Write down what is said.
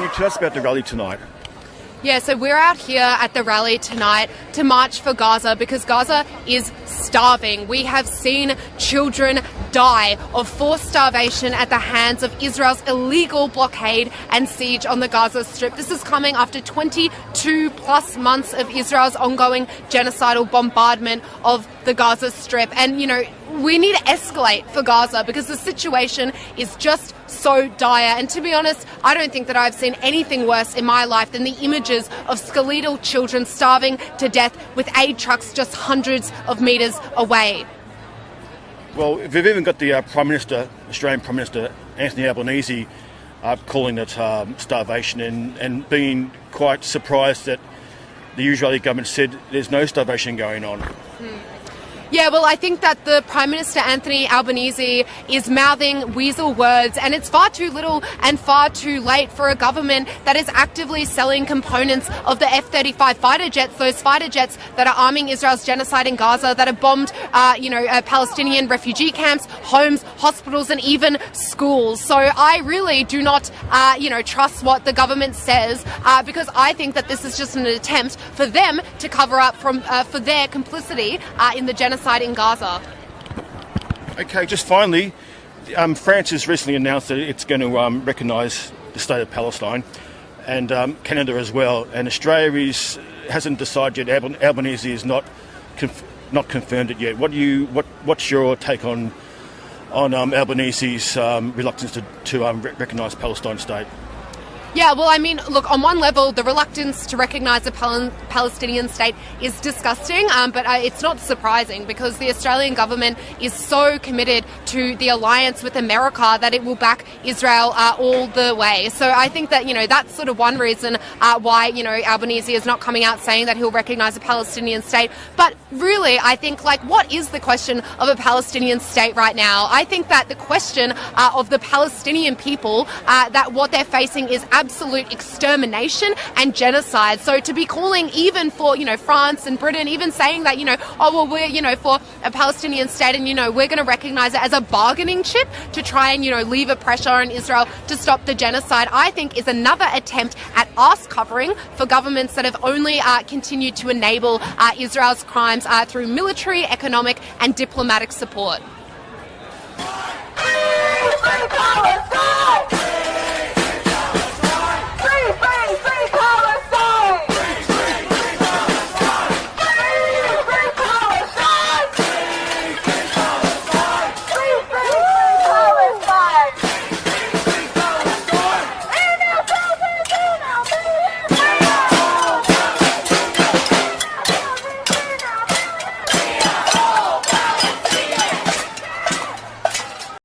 tell us about the rally tonight? Yeah, so we're out here at the rally tonight to march for Gaza because Gaza is starving. We have seen children die of forced starvation at the hands of Israel's illegal blockade and siege on the Gaza Strip. This is coming after 22 plus months of Israel's ongoing genocidal bombardment of the Gaza Strip. And, you know, we need to escalate for Gaza because the situation is just so dire. And to be honest, I don't think that I've seen anything worse in my life than the images of skeletal children starving to death with aid trucks just hundreds of metres away. Well, we've even got the Australian Prime Minister Anthony Albanese calling it starvation and being quite surprised that the Israeli government said there's no starvation going on. Yeah, well, I think that the Prime Minister, Anthony Albanese, is mouthing weasel words, and it's far too little and far too late for a government that is actively selling components of the F-35 fighter jets, those fighter jets that are arming Israel's genocide in Gaza, that have bombed, Palestinian refugee camps, homes, hospitals, and even schools. So I really do not, trust what the government says, because I think that this is just an attempt for them to cover up for their complicity in the genocide in Gaza. Okay, just finally, France has recently announced that it's going to recognise the state of Palestine, and Canada as well. And Australia hasn't decided yet. Albanese is not confirmed it yet. What's your take on Albanese's reluctance to recognise Palestine state? Yeah, well, I mean, look, on one level, the reluctance to recognise a Palestinian state is disgusting, but it's not surprising because the Australian government is so committed to the alliance with America that it will back Israel all the way. So I think that, that's sort of one reason why, Albanese is not coming out saying that he'll recognise a Palestinian state. But really, I think, what is the question of a Palestinian state right now? I think that the question of the Palestinian people, that what they're facing is absolute extermination and genocide. So to be calling even for, France and Britain, even saying that, we're, for a Palestinian state and, we're going to recognise it as a bargaining chip to try and, leave a pressure on Israel to stop the genocide, I think is another attempt at arse covering for governments that have only continued to enable Israel's crimes through military, economic and diplomatic support.